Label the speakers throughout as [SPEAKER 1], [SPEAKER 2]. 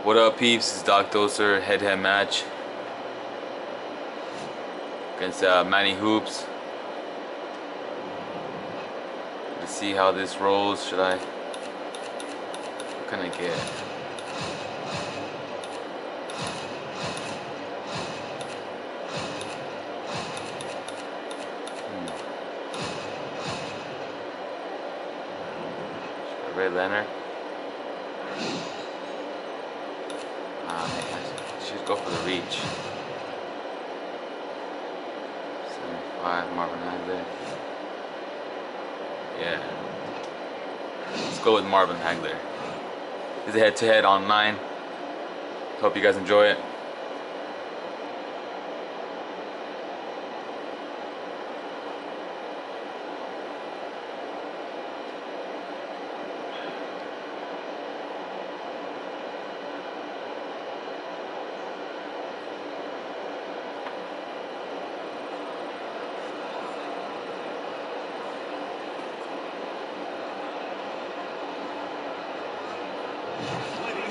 [SPEAKER 1] What up, peeps? It's Dok DoseR head-to-head match against Manny Hoops. Let's see how this rolls. Should I? What can I get? Red Leonard. I should go for the reach. 75, Marvin Hagler. Yeah. Let's go with Marvin Hagler. This is a head-to-head online. Hope you guys enjoy it.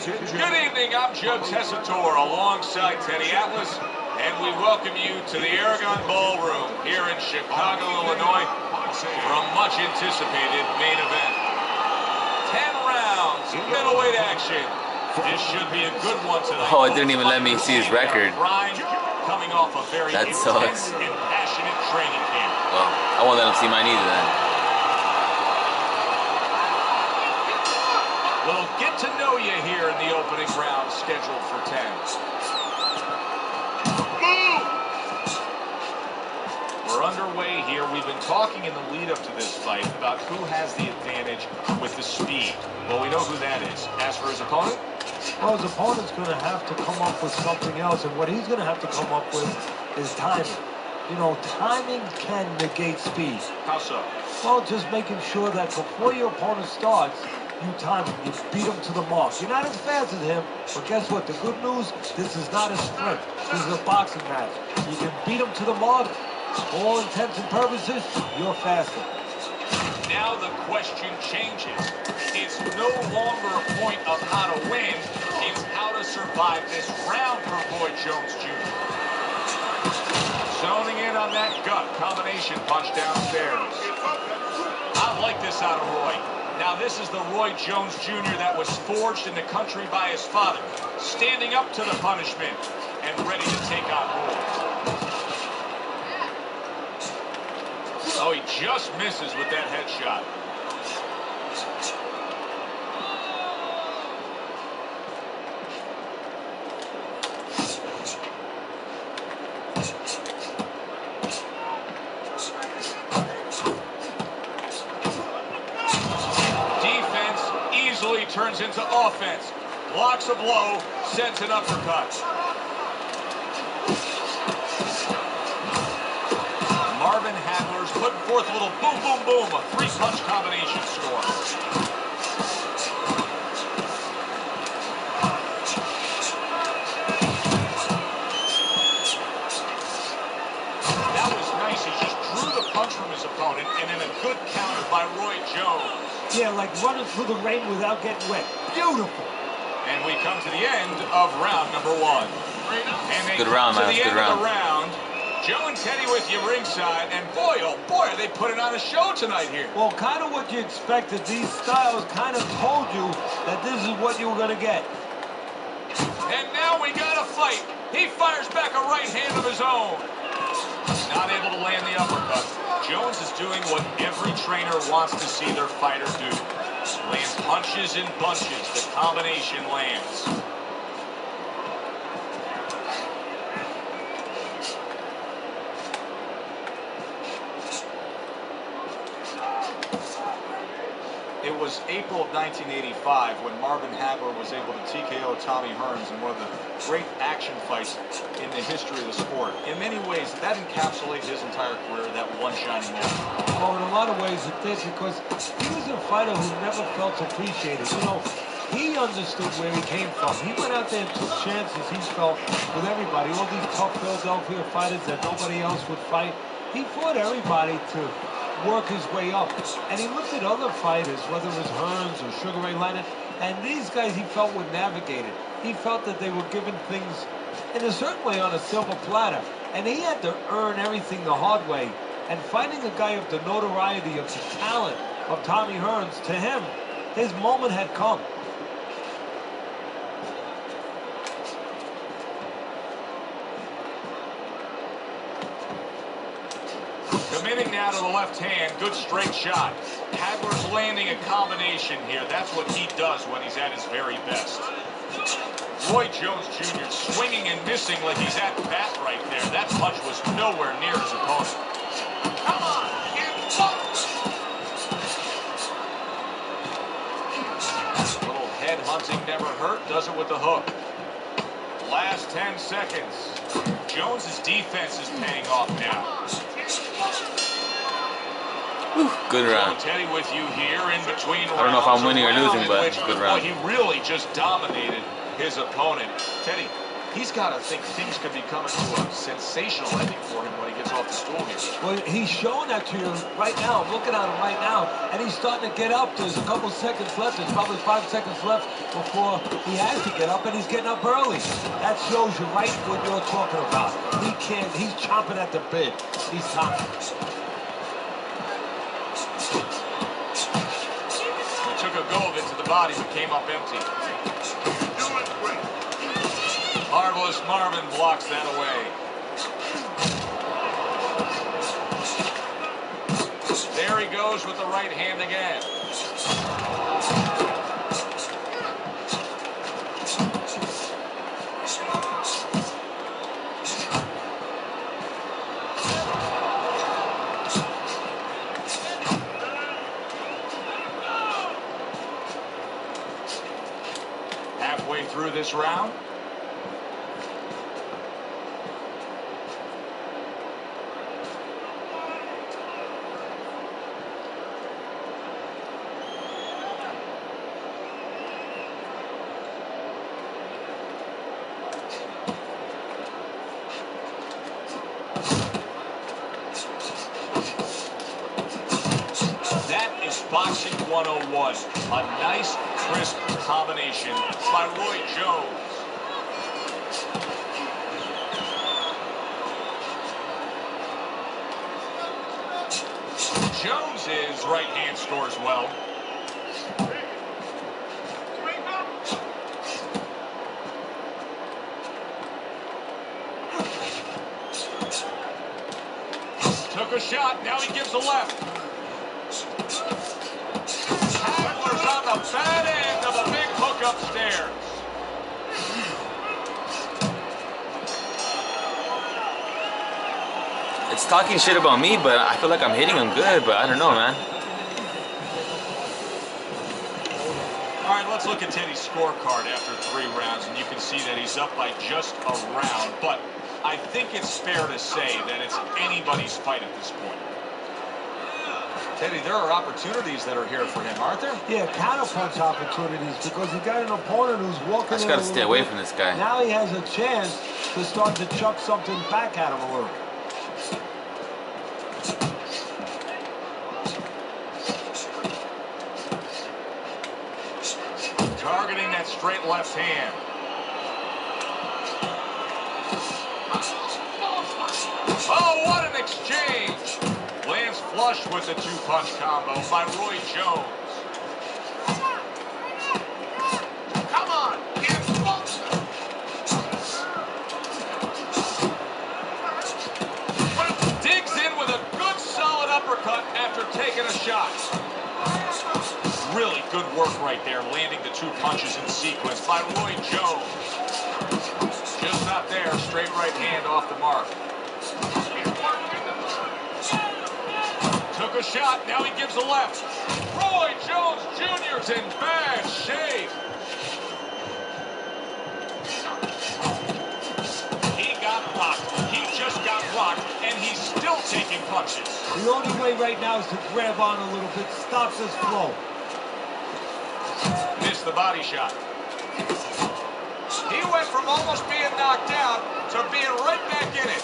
[SPEAKER 2] Good evening, I'm Joe Tessitore alongside Teddy Atlas, and we welcome you to the Aragon Ballroom here in Chicago, Illinois for a much anticipated main event. 10 rounds, middleweight action. This should be a good one tonight.
[SPEAKER 1] Oh, it didn't even let me see his record.
[SPEAKER 2] Coming off a very intense and passionate training camp.
[SPEAKER 1] Well, I won't let him see mine either then.
[SPEAKER 2] We'll get to know you here in the opening round scheduled for 10. We're underway here. We've been talking in the lead up to this fight about who has the advantage with the speed. Well, we know who that is. As for his opponent?
[SPEAKER 3] Well, his opponent's going to have to come up with something else, and what he's going to have to come up with is timing. You know, timing can negate speed.
[SPEAKER 2] How so?
[SPEAKER 3] Well, just making sure that before your opponent starts, you time him, you beat him to the mark. You're not as fast as him, but guess what? The good news, this is not a sprint. This is a boxing match. You can beat him to the mark. For all intents and purposes, you're faster.
[SPEAKER 2] Now the question changes. It's no longer a point of how to win. It's how to survive this round for Roy Jones Jr. Zoning in on that gut combination punch downstairs. I like this out of Roy. Now this is the Roy Jones Jr. that was forged in the country by his father, standing up to the punishment and ready to take on Roy. Oh, he just misses with that headshot. Turns into offense, blocks a blow, sends an uppercut. Marvin Hagler's putting forth a little boom, boom, boom, a three-punch combination score. That was nice. He just drew the punch from his opponent, and then a good counter by Roy Jones.
[SPEAKER 3] Yeah, like running through the rain without getting wet. Beautiful.
[SPEAKER 2] And we come to the end of round number 1. And they
[SPEAKER 1] good round, man.
[SPEAKER 2] To the
[SPEAKER 1] good
[SPEAKER 2] end
[SPEAKER 1] round.
[SPEAKER 2] Of the round. Joe and Teddy with you ringside, and boy, oh boy, are they putting on a show tonight here.
[SPEAKER 3] Well, kind of what you expected. These styles kind of told you that this is what you were going to get.
[SPEAKER 2] And now we got a fight. He fires back a right hand of his own. Not able to land the uppercut. Jones is doing what every trainer wants to see their fighter do. Lands punches in bunches. The combination lands. It was April of 1985 when Marvin Hagler was able to TKO Tommy Hearns in one of the great action fights in the history of the sport. In many ways, that encapsulates his entire career, that one shining moment.
[SPEAKER 3] Well, in a lot of ways it did, because he was a fighter who never felt appreciated. You know, he understood where he came from. He went out there and took chances, he felt, with everybody. All these tough Philadelphia fighters that nobody else would fight. He fought everybody to work his way up. And he looked at other fighters, whether it was Hearns or Sugar Ray Leonard, and these guys he felt would navigate it. He felt that they were given things in a certain way on a silver platter, and he had to earn everything the hard way. And finding a guy of the notoriety, of the talent of Tommy Hearns, to him, his moment had come.
[SPEAKER 2] Committing now to the left hand, good straight shot. Hagler's landing a combination here. That's what he does when he's at his very best. Roy Jones Jr. swinging and missing like he's at bat right there. That punch was nowhere near his opponent. Come on, little head hunting never hurt, does it with the hook. Last 10 seconds. Jones's defense is paying off now.
[SPEAKER 1] Good round.
[SPEAKER 2] Teddy with you here in between.
[SPEAKER 1] I don't know if I'm winning or losing, but good round.
[SPEAKER 2] He really just dominated his opponent. Teddy, he's got to think things could be coming to a sensational ending for him when he gets off the stool here.
[SPEAKER 3] Well, he's showing that to you right now. I'm looking at him right now, and he's starting to get up. There's a couple seconds left. There's probably 5 seconds left before he has to get up, and he's getting up early. That shows you right what you're talking about. He can't. He's chomping at the bit. He's tough.
[SPEAKER 2] Took a go of it to the body, but came up empty. Marvelous Marvin blocks that away. There he goes with the right hand again. Halfway through this round. That is Boxing 101. A nice, crisp combination by Roy Jones. Jones's right hand scores well. Took a shot, now he gives a left. Hagler's on the bad end of a big hook upstairs.
[SPEAKER 1] It's talking shit about me, but I feel like I'm hitting him good, but I don't know, man.
[SPEAKER 2] All right, let's look at Teddy's scorecard after 3 rounds, and you can see that he's up by just a round, but I think it's fair to say that it's anybody's fight at this point. Teddy, there are opportunities that are here for him, aren't there?
[SPEAKER 3] Yeah, counterpunch opportunities, because he got an opponent who's walking.
[SPEAKER 1] I just gotta stay away from this guy.
[SPEAKER 3] Now he has a chance to start to chuck something back at him a little.
[SPEAKER 2] Targeting that straight left hand. Oh, what an exchange! Lands flush with the 2-punch combo by Roy Jones. Come on, digs in with a good solid uppercut after taking a shot. Really good work right there, landing the 2 punches in sequence by Roy Jones. Just not there, straight right hand off the mark. Took a shot, now he gives a left. Roy Jones Jr.'s in bad shape. He got blocked, he just got blocked, and he's still taking punches.
[SPEAKER 3] The only way right now is to grab on a little bit, stop this flow.
[SPEAKER 2] Missed the body shot. He went from almost being knocked out to being right back in it.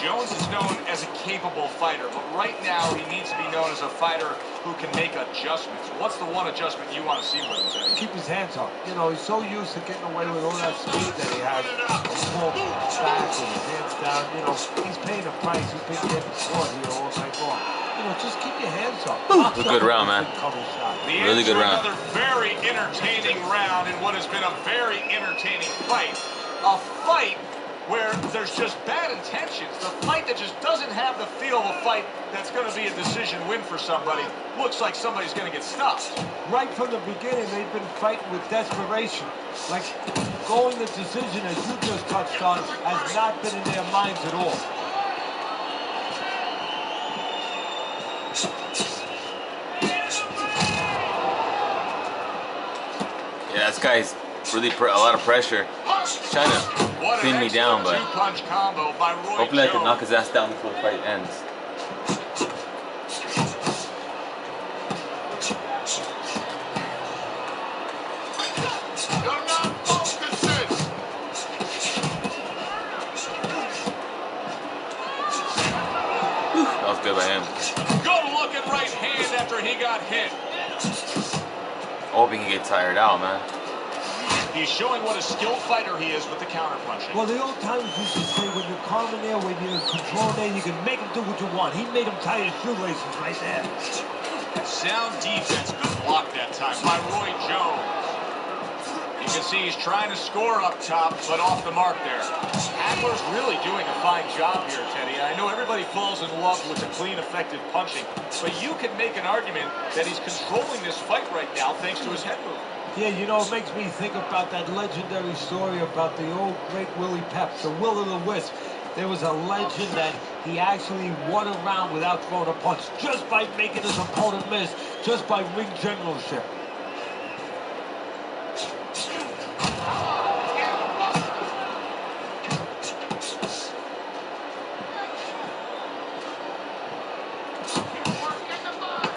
[SPEAKER 2] Jones is known as a capable fighter, but right now he needs to be known as a fighter who can make adjustments. What's the one adjustment you want to see with him, Teddy?
[SPEAKER 3] Keep his hands up. You know, he's so used to getting away with all that speed that he has. A full back with his hands down. You know, he's paying a price. He's been getting caught here all night long. You know, just keep your hands up.
[SPEAKER 1] It was a good round, man. Really good round.
[SPEAKER 2] Another very entertaining round in what has been a very entertaining fight. A fight where there's just bad intentions. The fight that just doesn't have the feel of a fight that's going to be a decision win for somebody. Looks like somebody's going to get stopped.
[SPEAKER 3] Right from the beginning, they've been fighting with desperation. Like, going the decision, as you just touched on, has not been in their minds at all.
[SPEAKER 1] Yeah, this guy's really a lot of pressure. He's trying to pin me down, but hopefully I can knock his ass down before the fight ends. That was good by him.
[SPEAKER 2] Good looking right hand after he got hit.
[SPEAKER 1] I hope he can get tired out, man.
[SPEAKER 2] He's showing what a skilled fighter he is with the counterpunching.
[SPEAKER 3] Well, the old timers used to say, when you're calm in there, when you're in control there, you can make him do what you want. He made him tie his shoelaces right there.
[SPEAKER 2] Sound defense. Good block that time by Roy Jones. You can see he's trying to score up top, but off the mark there. Hagler's really doing a fine job here, Teddy. I know everybody falls in love with the clean, effective punching, but you can make an argument that he's controlling this fight right now thanks to his head movement.
[SPEAKER 3] Yeah, you know, it makes me think about that legendary story about the old great Willie Pep, the Will of the Wisp. There was a legend that he actually won a round without throwing a punch, just by making his opponent miss, just by ring generalship.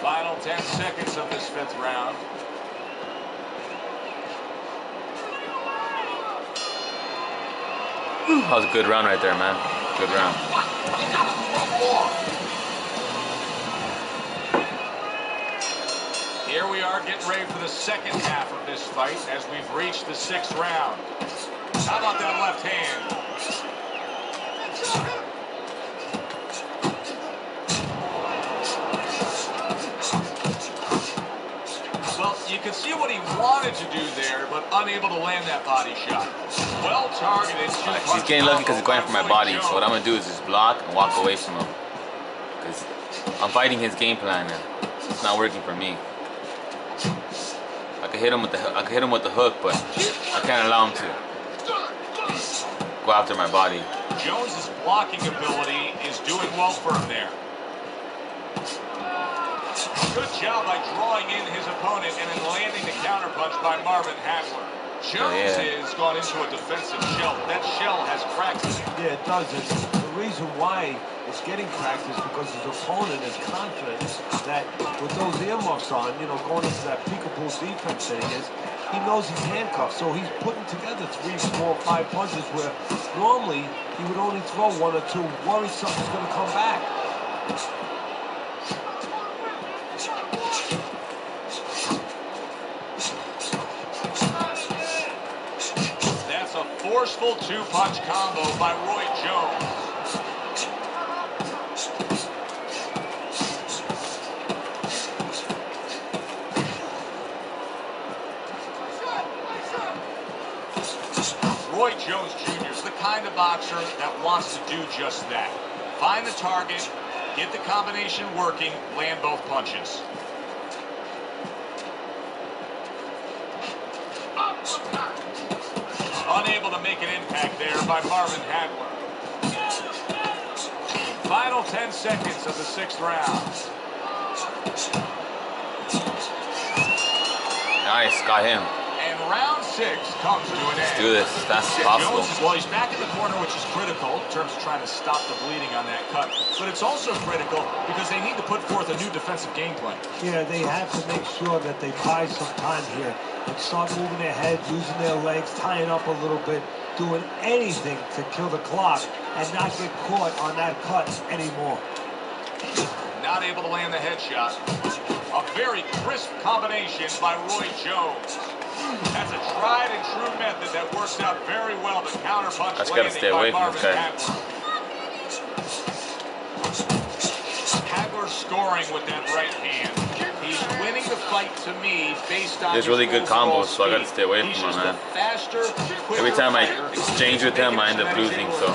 [SPEAKER 2] Final 10 seconds of this 5th round.
[SPEAKER 1] That was a good round right there, man. Good round.
[SPEAKER 2] Here we are getting ready for the second half of this fight as we've reached the 6th round. How about that left hand? Well, you can see what he wanted to do there, but unable to land that body shot. Well targeted.
[SPEAKER 1] He's getting lucky because he's going for my body. So what I'm gonna do is just block and walk away from him, because I'm fighting his game plan and it's not working for me. I could hit him with the hook, but I can't allow him to go after my body.
[SPEAKER 2] Jones's blocking ability is doing well for him there. Good job by drawing in his opponent and then landing the counterpunch by Marvin Hagler. Jones has gone into a defensive shell. That shell has cracked.
[SPEAKER 3] Yeah, it does. The reason why it's getting cracked is because his opponent is confident that with those earmuffs on, you know, going into that peekaboo defense that he knows he's handcuffed. So he's putting together 3, 4, 5 punches where normally he would only throw 1 or 2, worry something's going to come back.
[SPEAKER 2] Forceful 2-punch combo by Roy Jones. Roy Jones Jr. is the kind of boxer that wants to do just that. Find the target, get the combination working, land both punches. Unable to make an impact there by Marvin Hagler. Final 10 seconds of the 6th round.
[SPEAKER 1] Nice, got him.
[SPEAKER 2] And round 6 comes to an end.
[SPEAKER 1] Let's do this. That's possible.
[SPEAKER 2] Well, he's back in the corner, which is critical in terms of trying to stop the bleeding on that cut. But it's also critical because they need to put forth a new defensive game plan.
[SPEAKER 3] Yeah, they have to make sure that they buy some time here and start moving their head, using their legs, tying up a little bit. doing anything to kill the clock and not get caught on that cut anymore.
[SPEAKER 2] Not able to land the headshot. A very crisp combination by Roy Jones. That's a tried and true method that works out very well. The counterpunch
[SPEAKER 1] Just gotta stay away from this guy.
[SPEAKER 2] Hagler scoring with that right hand. He's winning the fight to me based on
[SPEAKER 1] there's really good combos, so I gotta stay away from him, man. Every time I exchange with him, I end up losing, so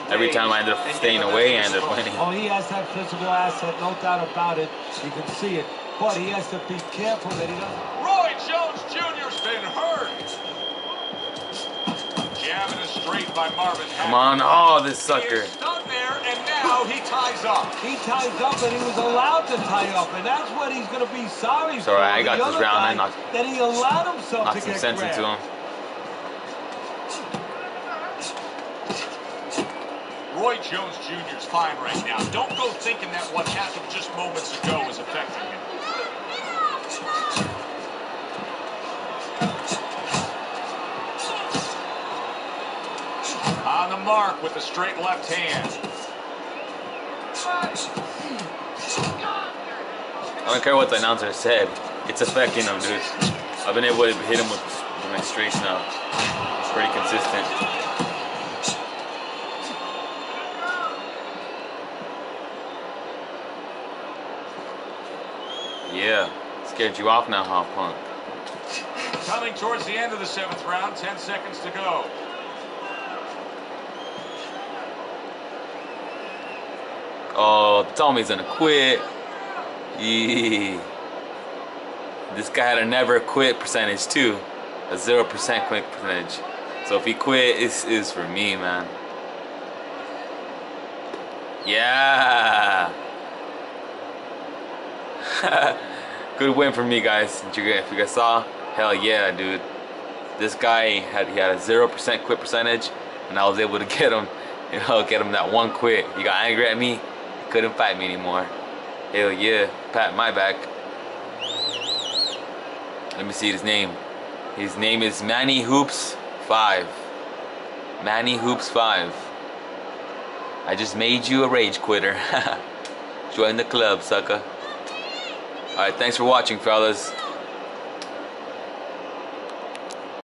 [SPEAKER 1] every time I end up staying away, I end up winning.
[SPEAKER 3] Oh, he has that physical asset, no doubt about it. You can see it, but he has to be careful that he doesn't.
[SPEAKER 2] Roy Jones Jr.'s been hurt. Jabbing it straight by Marvin Hagler.
[SPEAKER 1] Come on, oh, this sucker.
[SPEAKER 2] He's stunned there, and now he ties up.
[SPEAKER 3] He ties up, and he was allowed to tie up, and that's what he's going to be sorry for.
[SPEAKER 1] Sorry, I got this round. I knocked
[SPEAKER 3] that he allowed himself to
[SPEAKER 1] some
[SPEAKER 3] get
[SPEAKER 1] sense
[SPEAKER 3] grabbed.
[SPEAKER 1] into him.
[SPEAKER 2] Roy Jones Jr. is fine right now. Don't go thinking that what happened just moments ago is affecting him. On the mark with the straight left hand.
[SPEAKER 1] I don't care what the announcer said. It's affecting him, dude. I've been able to hit him with my straights now. It's pretty consistent. Yeah. Scared you off now, huh, punk?
[SPEAKER 2] Coming towards the end of the 7th round, 10 seconds to go.
[SPEAKER 1] Oh, tell me he's gonna quit. Yeah. This guy had a never quit percentage too. A 0% quit percentage. So if he quit, it is for me, man. Yeah. Good win for me, guys. If you guys saw, hell yeah, dude. This guy had a 0% quit percentage, and I was able to get him, get him that one quit. He got angry at me. He couldn't fight me anymore. Hell yeah, pat my back. Let me see his name. His name is Manny Hoops 5. Manny Hoops 5. I just made you a rage quitter. Join the club, sucker. Alright, thanks for watching, fellas.